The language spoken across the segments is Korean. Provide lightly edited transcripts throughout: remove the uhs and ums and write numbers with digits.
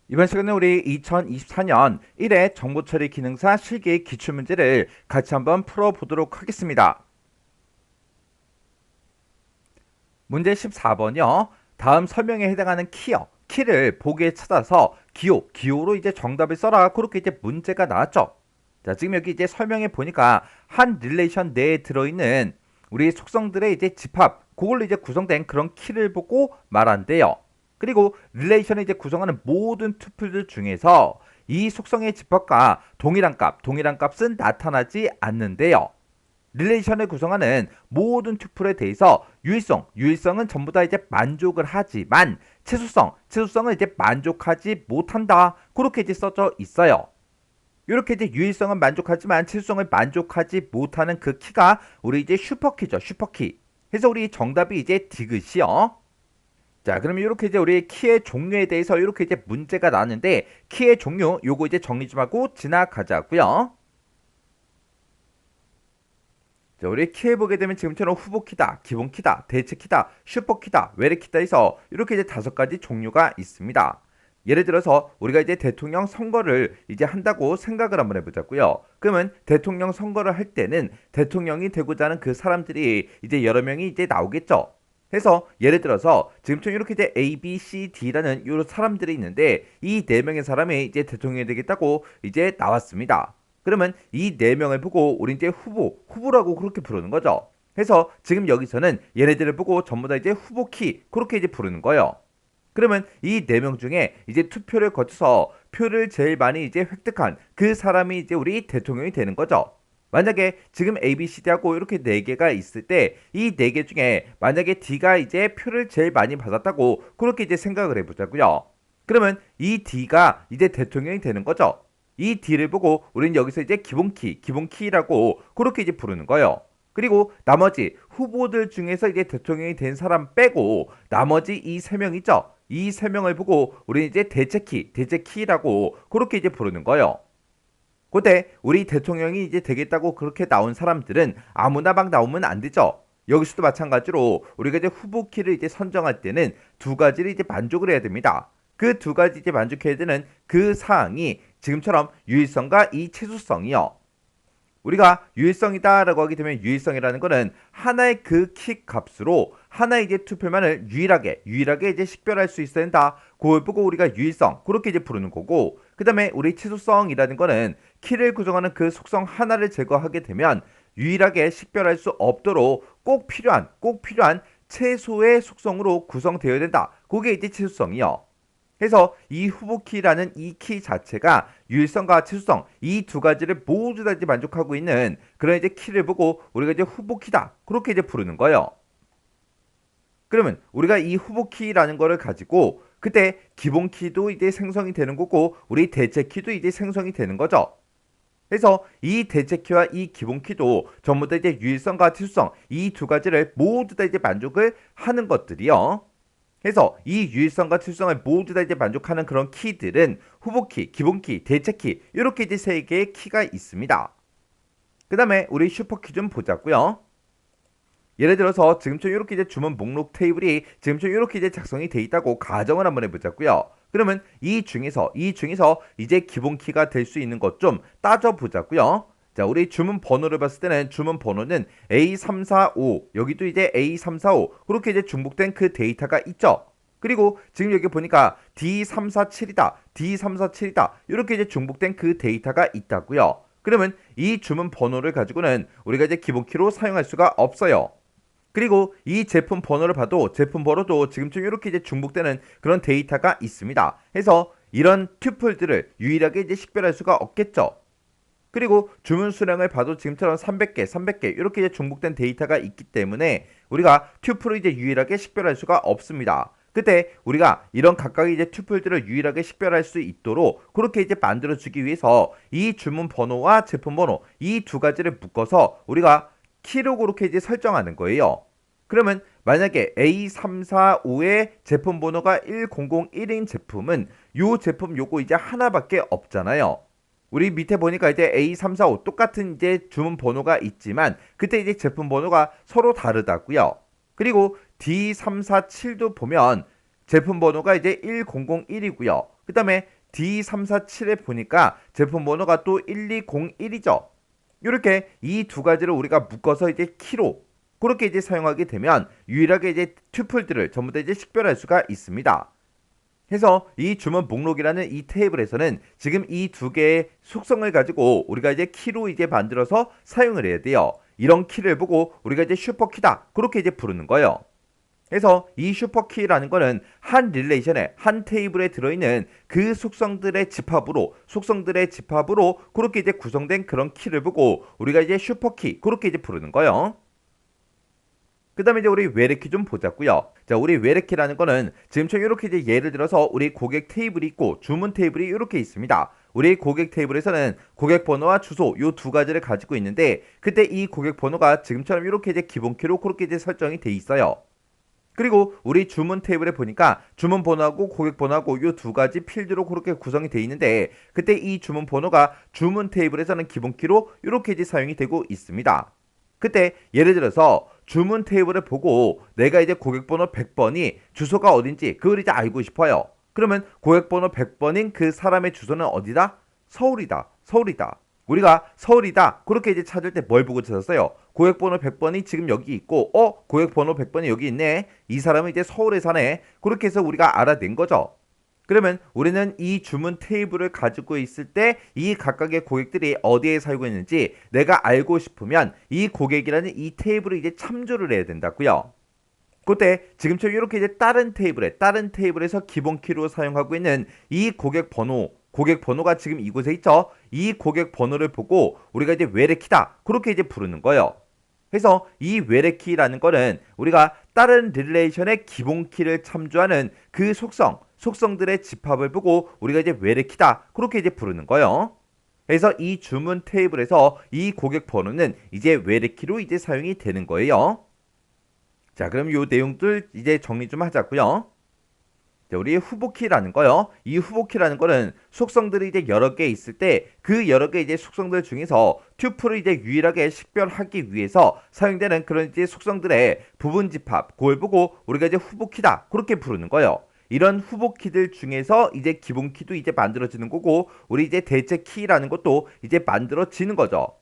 이번 시간에 우리 2024년 1회 정보처리 기능사 실기 기출문제를 같이 한번 풀어보도록 하겠습니다. 문제 14번이요. 다음 설명에 해당하는 키를 보기에 찾아서 기호로 이제 정답을 써라. 그렇게 이제 문제가 나왔죠. 자, 지금 여기 이제 설명해 보니까 한 릴레이션 내에 들어있는 우리 속성들의 이제 집합, 그걸로 이제 구성된 그런 키를 보고 말한대요. 그리고 릴레이션을 이제 구성하는 모든 투플들 중에서 이 속성의 집합과 동일한 값은 나타나지 않는데요. 릴레이션을 구성하는 모든 튜플에 대해서 유일성은 전부 다 이제 만족을 하지만 최소성은 이제 만족하지 못한다. 그렇게 이제 써져 있어요. 이렇게 이제 유일성은 만족하지만 최소성을 만족하지 못하는 그 키가 우리 이제 슈퍼키죠. 슈퍼키. 그래서 우리 정답이 이제 디귿이요. 자, 그럼 이렇게 이제 우리 키의 종류에 대해서 이렇게 이제 문제가 나왔는데 키의 종류 요거 이제 정리 좀 하고 지나가자고요. 자, 우리 키에 보게 되면 지금처럼 후보키다, 기본키다, 대체키다, 슈퍼키다, 외래키다 해서 이렇게 이제 5가지 종류가 있습니다. 예를 들어서 우리가 이제 대통령 선거를 이제 한다고 생각을 한번 해보자고요. 그러면 대통령 선거를 할 때는 대통령이 되고자 하는 그 사람들이 이제 여러 명이 이제 나오겠죠. 해서 예를 들어서 지금처럼 이렇게 이제 A, B, C, D라는 요 사람들이 있는데 이 네 명의 사람이 이제 대통령이 되겠다고 이제 나왔습니다. 그러면 이 네 명을 보고 우리 이제 후보라고 그렇게 부르는 거죠. 해서 지금 여기서는 얘네들을 보고 전부 다 이제 후보키 그렇게 이제 부르는 거예요. 그러면 이 네 명 중에 이제 투표를 거쳐서 표를 제일 많이 이제 획득한 그 사람이 이제 우리 대통령이 되는 거죠. 만약에 지금 A, B, C, D하고 이렇게 네 개가 있을 때 이 네 개 중에 만약에 D가 이제 표를 제일 많이 받았다고 그렇게 이제 생각을 해보자고요. 그러면 이 D가 이제 대통령이 되는 거죠. 이 D를 보고 우리는 여기서 이제 기본키라고 그렇게 이제 부르는 거예요. 그리고 나머지 후보들 중에서 이제 대통령이 된 사람 빼고 나머지 이 세 명 있죠. 이 세 명을 보고 우리는 이제 대체키라고 그렇게 이제 부르는 거예요. 그때 우리 대통령이 이제 되겠다고 그렇게 나온 사람들은 아무나 막 나오면 안 되죠. 여기서도 마찬가지로 우리가 이제 후보키를 이제 선정할 때는 2가지를 이제 만족을 해야 됩니다. 그 2가지 이제 만족해야 되는 그 사항이 지금처럼 유일성과 이 최소성이요. 우리가 유일성이다라고 하게 되면 유일성이라는 거는 하나의 그 키 값으로 하나의 이제 투표만을 유일하게 이제 식별할 수 있어야 된다. 그걸 보고 우리가 유일성 그렇게 이제 부르는 거고, 그 다음에 우리 최소성이라는 거는 키를 구성하는 그 속성 하나를 제거하게 되면 유일하게 식별할 수 없도록 꼭 필요한 최소의 속성으로 구성되어야 된다. 그게 이제 최소성이요. 해서 이 후보키라는 이 키 자체가 유일성과 최소성 이 2가지를 모두 다 이제 만족하고 있는 그런 이제 키를 보고 우리가 이제 후보키다 그렇게 이제 부르는 거예요. 그러면 우리가 이 후보키라는 거를 가지고 그때 기본키도 이제 생성이 되는 거고 우리 대체키도 이제 생성이 되는 거죠. 그래서 이 대체키와 이 기본키도 전부 다 이제 유일성과 최소성 이 2가지를 모두 다 이제 만족을 하는 것들이요. 그래서 이 유일성과 특성을 모두 다 이제 만족하는 그런 키들은 후보키, 기본키, 대체키 이렇게 이제 3개의 키가 있습니다. 그 다음에 우리 슈퍼키 좀 보자고요. 예를 들어서 지금처럼 이렇게 이제 주문 목록 테이블이 지금처럼 이렇게 이제 작성이 돼 있다고 가정을 한번 해보자고요. 그러면 이 중에서 이제 기본키가 될 수 있는 것 좀 따져보자고요. 자, 우리 주문 번호를 봤을 때는 주문 번호는 A345 여기도 이제 A345 그렇게 이제 중복된 그 데이터가 있죠. 그리고 지금 여기 보니까 D347이다 이렇게 이제 중복된 그 데이터가 있다고요. 그러면 이 주문 번호를 가지고는 우리가 이제 기본키로 사용할 수가 없어요. 그리고 이 제품 번호를 봐도 제품 번호도 지금쯤 이렇게 이제 중복되는 그런 데이터가 있습니다. 해서 이런 튜플들을 유일하게 이제 식별할 수가 없겠죠. 그리고 주문 수량을 봐도 지금처럼 300개 이렇게 이제 중복된 데이터가 있기 때문에 우리가 튜플을 이제 유일하게 식별할 수가 없습니다. 그때 우리가 이런 각각의 이제 튜플들을 유일하게 식별할 수 있도록 그렇게 이제 만들어주기 위해서 이 주문 번호와 제품 번호 이 2가지를 묶어서 우리가 키로 그렇게 이제 설정하는 거예요. 그러면 만약에 A345의 제품 번호가 1001인 제품은 요 제품 요거 이제 하나밖에 없잖아요. 우리 밑에 보니까 이제 A345 똑같은 이제 주문 번호가 있지만 그때 이제 제품 번호가 서로 다르다고요. 그리고 D347도 보면 제품 번호가 이제 1001이고요. 그 다음에 D347에 보니까 제품 번호가 또 1201이죠. 이렇게 이 두 가지를 우리가 묶어서 이제 키로 그렇게 이제 사용하게 되면 유일하게 이제 튜플들을 전부 다 이제 식별할 수가 있습니다. 해서 이 주문 목록이라는 이 테이블에서는 지금 이 두 개의 속성을 가지고 우리가 이제 키로 이제 만들어서 사용을 해야 돼요. 이런 키를 보고 우리가 이제 슈퍼키다 그렇게 이제 부르는 거예요. 그래서 이 슈퍼키라는 거는 한 릴레이션에 한 테이블에 들어있는 그 속성들의 집합으로 그렇게 이제 구성된 그런 키를 보고 우리가 이제 슈퍼키 그렇게 이제 부르는 거예요. 그 다음에 이제 우리 외래키 좀 보자고요. 자, 우리 외래키라는 거는 지금처럼 이렇게 이제 예를 들어서 우리 고객 테이블이 있고 주문 테이블이 이렇게 있습니다. 우리 고객 테이블에서는 고객 번호와 주소 요 두 가지를 가지고 있는데 그때 이 고객 번호가 지금처럼 이렇게 이제 기본키로 그렇게 이제 설정이 돼 있어요. 그리고 우리 주문 테이블에 보니까 주문 번호하고 고객 번호하고 요 두 가지 필드로 그렇게 구성이 돼 있는데 그때 이 주문 번호가 주문 테이블에서는 기본키로 이렇게 이제 사용이 되고 있습니다. 그때 예를 들어서 주문 테이블을 보고 내가 이제 고객 번호 100번이 주소가 어딘지 그걸 이제 알고 싶어요. 그러면 고객 번호 100번인 그 사람의 주소는 어디다? 서울이다. 서울이다. 우리가 서울이다. 그렇게 이제 찾을 때 뭘 보고 찾았어요? 고객 번호 100번이 지금 여기 있고 고객 번호 100번이 여기 있네. 이 사람은 이제 서울에 사네. 그렇게 해서 우리가 알아낸 거죠. 그러면 우리는 이 주문 테이블을 가지고 있을 때 이 각각의 고객들이 어디에 살고 있는지 내가 알고 싶으면 이 고객이라는 이 테이블을 이제 참조를 해야 된다고요. 그때 지금처럼 이렇게 이제 다른 테이블에서 기본키로 사용하고 있는 이 고객 번호가 지금 이곳에 있죠. 이 고객 번호를 보고 우리가 이제 외래키다 그렇게 이제 부르는 거예요. 그래서 이 외래키라는 거는 우리가 다른 릴레이션의 기본키를 참조하는 그 속성들의 집합을 보고 우리가 이제 외래키다 그렇게 이제 부르는 거예요. 그래서 이 주문 테이블에서 이 고객 번호는 이제 외래키로 이제 사용이 되는 거예요. 자, 그럼 요 내용들 이제 정리 좀 하자고요. 자, 우리 후보키라는 거요. 이 후보키라는 거는 속성들이 이제 여러 개 있을 때 그 여러 개 이제 속성들 중에서 튜플을 이제 유일하게 식별하기 위해서 사용되는 그런 이제 속성들의 부분 집합, 그걸 보고 우리가 이제 후보키다 그렇게 부르는 거예요. 이런 후보키들 중에서 이제 기본키도 이제 만들어지는 거고 우리 이제 대체 키라는 것도 이제 만들어지는 거죠.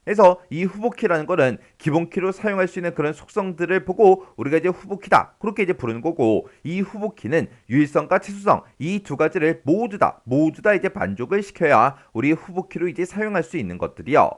그래서 이 후보키라는 거는 기본키로 사용할 수 있는 그런 속성들을 보고 우리가 이제 후보키다 그렇게 이제 부르는 거고 이 후보키는 유일성과 치수성 이 두 가지를 모두 다 이제 만족을 시켜야 우리 후보키로 이제 사용할 수 있는 것들이요.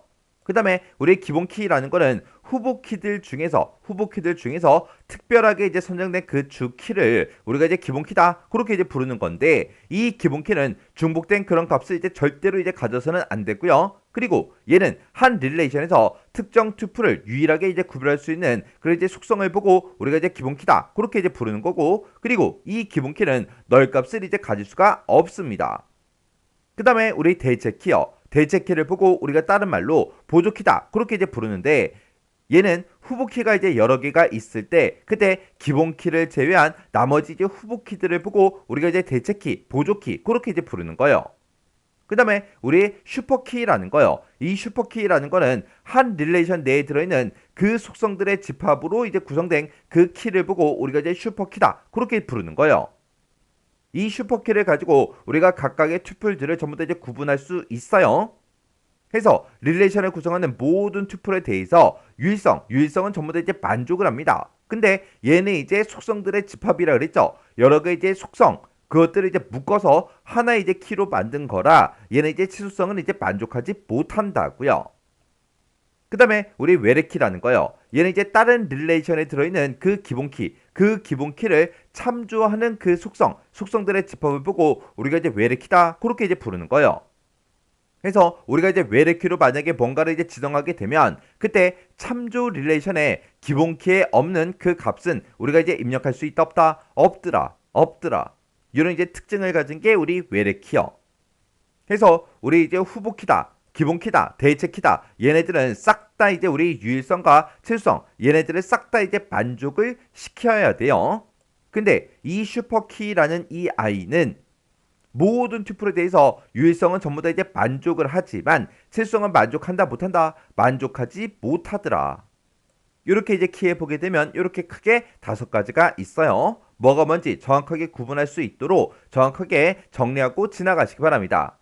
그 다음에 우리 기본키라는 거는 후보키들 중에서 특별하게 이제 선정된 그 주키를 우리가 이제 기본키다 그렇게 이제 부르는 건데 이 기본키는 중복된 그런 값을 이제 절대로 이제 가져서는 안 되고요. 그리고 얘는 한 릴레이션에서 특정 튜플을 유일하게 이제 구별할 수 있는 그런 이제 속성을 보고 우리가 이제 기본키다 그렇게 이제 부르는 거고 그리고 이 기본키는 널 값을 이제 가질 수가 없습니다. 그 다음에 우리 대체키요. 대체키를 보고 우리가 다른 말로 보조키다 그렇게 이제 부르는데 얘는 후보키가 이제 여러 개가 있을 때 그때 기본키를 제외한 나머지 이제 후보키들을 보고 우리가 이제 대체키, 보조키 그렇게 이제 부르는 거예요. 그 다음에 우리 슈퍼키라는 거요. 이 슈퍼키라는 거는 한 릴레이션 내에 들어있는 그 속성들의 집합으로 이제 구성된 그 키를 보고 우리가 이제 슈퍼키다 그렇게 부르는 거예요. 이 슈퍼키를 가지고 우리가 각각의 튜플들을 전부 다 이제 구분할 수 있어요. 해서 릴레이션을 구성하는 모든 튜플에 대해서 유일성은 전부 다 이제 만족을 합니다. 근데 얘는 이제 속성들의 집합이라 그랬죠. 여러 개 이제 속성 그것들을 이제 묶어서 하나의 이제 키로 만든 거라 얘는 이제 치수성은 이제 만족하지 못한다고요. 그 다음에 우리 외래키라는 거요. 얘는 이제 다른 릴레이션에 들어있는 그 기본키를 참조하는 그 속성들의 집합을 보고 우리가 이제 외래키다 그렇게 이제 부르는 거예요. 그래서 우리가 이제 외래키로 만약에 뭔가를 이제 지정하게 되면 그때 참조 릴레이션에 기본키에 없는 그 값은 우리가 이제 입력할 수 있다 없더라. 이런 이제 특징을 가진 게 우리 외래키요. 그래서 우리 이제 후보키다, 기본키다, 대체키다 얘네들은 싹 다 이제 우리 유일성과 치수성 얘네들을 싹 다 이제 만족을 시켜야 돼요. 근데 이 슈퍼키라는 이 아이는 모든 튜플에 대해서 유일성은 전부 다 이제 만족을 하지만 치수성은 만족한다 못한다 만족하지 못하더라. 이렇게 이제 키해 보게 되면 이렇게 크게 5가지가 있어요. 뭐가 뭔지 정확하게 구분할 수 있도록 정확하게 정리하고 지나가시기 바랍니다.